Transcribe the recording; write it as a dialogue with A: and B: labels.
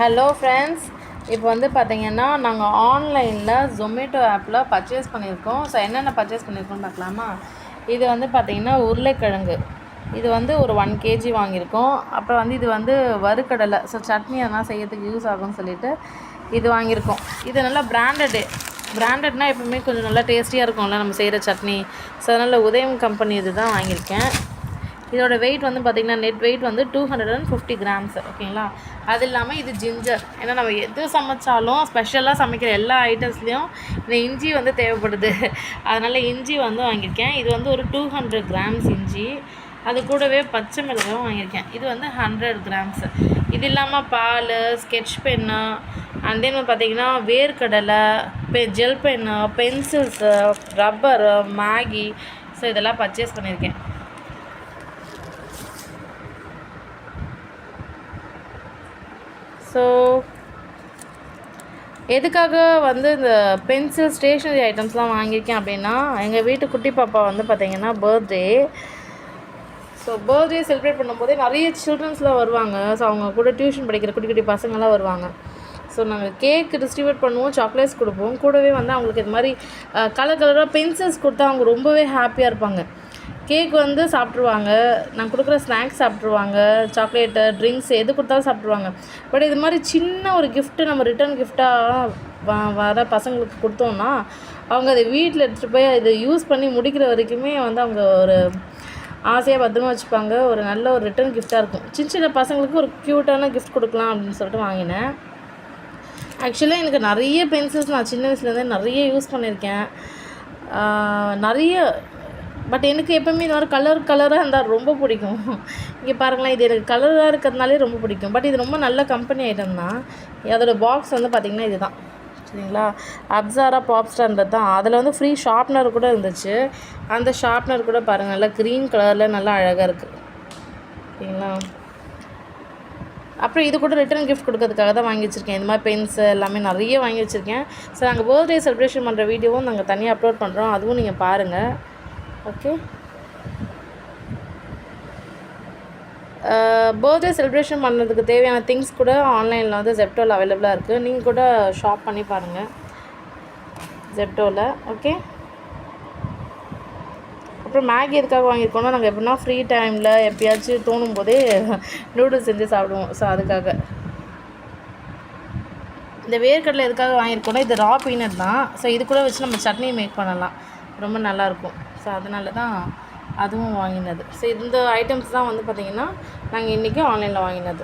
A: Hello friends, இப்போ வந்து பார்த்தீங்கன்னா நாங்கள் ஆன்லைனில் ஜொமேட்டோ ஆப்பில் பர்ச்சேஸ் பண்ணியிருக்கோம். ஸோ என்னென்ன பர்ச்சேஸ் பண்ணியிருக்கோம்னு பார்க்கலாமா? இது வந்து பார்த்திங்கன்னா உருளைக்கிழங்கு, இது வந்து ஒரு 1 kg வாங்கியிருக்கோம். அப்புறம் வந்து இது வந்து வறுக்கடலை, ஸோ சட்னி அதெல்லாம் செய்யறதுக்கு யூஸ் ஆகும்னு சொல்லிட்டு இது வாங்கியிருக்கோம். இது நல்லா பிராண்டட்னால் எப்பவுமே கொஞ்சம் நல்லா டேஸ்டியாக இருக்கும்ல நம்ம செய்கிற சட்னி. ஸோ அதனால் உதயம் கம்பெனி இது தான் வாங்கியிருக்கேன். இதோட வெயிட் வந்து பார்த்திங்கன்னா நெட் வெயிட் வந்து 250 grams, ஓகேங்களா? அது இல்லாமல் இது ஜிஞ்சர், ஏன்னா நம்ம எது சமைச்சாலும் ஸ்பெஷலாக சமைக்கிற எல்லா ஐட்டம்ஸ்லேயும் இந்த இஞ்சி வந்து தேவைப்படுது. அதனால் இஞ்சி வந்து வாங்கியிருக்கேன். இது வந்து ஒரு 200 grams இஞ்சி. அது கூடவே பச்சை மிளகாயும் வாங்கியிருக்கேன். இது வந்து 100 grams. இது இல்லாமல் பால், ஸ்கெட்ச் பென்னு, அண்ட் தென் பார்த்திங்கன்னா வேர்க்கடலை, gel pen, pencils, rubber, Maggi, so இதெல்லாம் பர்ச்சேஸ் பண்ணியிருக்கேன். ஸோ எதுக்காக வந்து இந்த பென்சில் ஸ்டேஷ்னரி ஐட்டம்ஸ்லாம் வாங்கியிருக்கேன் அப்படின்னா, எங்கள் வீட்டு குட்டி பாப்பா வந்து பார்த்திங்கன்னா பர்த்டே. ஸோ பர்த்டே செலிப்ரேட் பண்ணும்போதே நிறைய சில்ட்ரன்ஸ்லாம் வருவாங்க. ஸோ அவங்க கூட டியூஷன் படிக்கிற குட்டி குட்டி பசங்கள்லாம் வருவாங்க. ஸோ நாங்கள் கேக் டிஸ்ட்ரிபியூட் பண்ணுவோம், சாக்லேட்ஸ் கொடுப்போம். கூடவே வந்து அவங்களுக்கு இது மாதிரி கலராக பென்சில்ஸ் கொடுத்தா அவங்க ரொம்பவே ஹாப்பியாக இருப்பாங்க. கேக் வந்து சாப்பிட்ருவாங்க, நான் கொடுக்குற ஸ்நாக்ஸ் சாப்பிட்ருவாங்க, சாக்லேட்டு, ட்ரிங்க்ஸ் எது கொடுத்தாலும் சாப்பிட்ருவாங்க. பட் இது மாதிரி சின்ன ஒரு கிஃப்ட்டு நம்ம ரிட்டன் கிஃப்டாக வர பசங்களுக்கு கொடுத்தோன்னா அவங்க அதை வீட்டில் எடுத்துகிட்டு போய் இதை யூஸ் பண்ணி முடிக்கிற வரைக்குமே வந்து அவங்க ஒரு ஆசையாக பத்திரமா வச்சுப்பாங்க. ஒரு நல்ல ஒரு ரிட்டன் கிஃப்டாக இருக்கும். சின்ன சின்ன பசங்களுக்கு ஒரு க்யூட்டான கிஃப்ட் கொடுக்கலாம் அப்படின்னு சொல்லிட்டு வாங்கினேன். ஆக்சுவலாக எனக்கு நிறைய பென்சில்ஸ் நான் சின்ன வயசுலேருந்தே நிறைய யூஸ் பண்ணியிருக்கேன். நிறைய, பட் எனக்கு எப்போவுமே இந்த மாதிரி கலராக இருந்தால் ரொம்ப பிடிக்கும். இங்கே பாருங்களேன், இது எனக்கு கலராக இருக்கிறதுனாலே ரொம்ப பிடிக்கும். பட் இது ரொம்ப நல்ல கம்பெனி ஐட்டம் தான். அதோடய பாக்ஸ் வந்து பார்த்திங்கன்னா இது தான், சரிங்களா? அப்சாரா பாப்ஸ்டார்ன்றது தான். அதில் வந்து ஃப்ரீ ஷார்ப்னர் கூட இருந்துச்சு. அந்த ஷார்ப்னர் கூட பாருங்கள், நல்லா க்ரீன் கலரில் நல்லா அழகாக இருக்குது, சரிங்களா? அப்புறம் இது கூட ரிட்டன் கிஃப்ட் கொடுக்கறதுக்காக தான் வாங்கி வச்சுருக்கேன். இந்த மாதிரி பென்ஸு எல்லாமே நிறைய வாங்கி வச்சுருக்கேன். ஸோ நாங்கள் பர்த்டே செலிப்ரேஷன் பண்ணுற வீடியோவும் நாங்கள் தனியாக அப்லோட் பண்ணுறோம், அதுவும் நீங்கள் பாருங்கள். ஓகே, பர்த்டே செலிப்ரேஷன் பண்ணுறதுக்கு தேவையான திங்ஸ் கூட ஆன்லைனில் வந்து ஜெப்டோவில் அவைலபிளாக இருக்குது. நீங்கள் கூட ஷாப் பண்ணி பாருங்கள் ஜெப்டோவில். ஓகே, அப்புறம் மேகி எதுக்காக வாங்கியிருக்கோன்னா, நாங்கள் எப்படின்னா ஃப்ரீ டைமில் எப்போயாச்சும் தோணும் போதே நூடுல்ஸ் செஞ்சு சாப்பிடுவோம். ஸோ அதுக்காக. இந்த வேர்க்கடலை எதுக்காக வாங்கியிருக்கோன்னா, இது ரா பீனட் தான். ஸோ இது கூட வச்சு நம்ம சட்னி மேக் பண்ணலாம், ரொம்ப நல்லாயிருக்கும். ஸோ அதனால தான் அதுவும் வாங்கினது. ஸோ இந்த ஐட்டம்ஸ் தான் வந்து பார்த்திங்கன்னா நாங்கள் இன்றைக்கி ஆன்லைனில் வாங்கினது.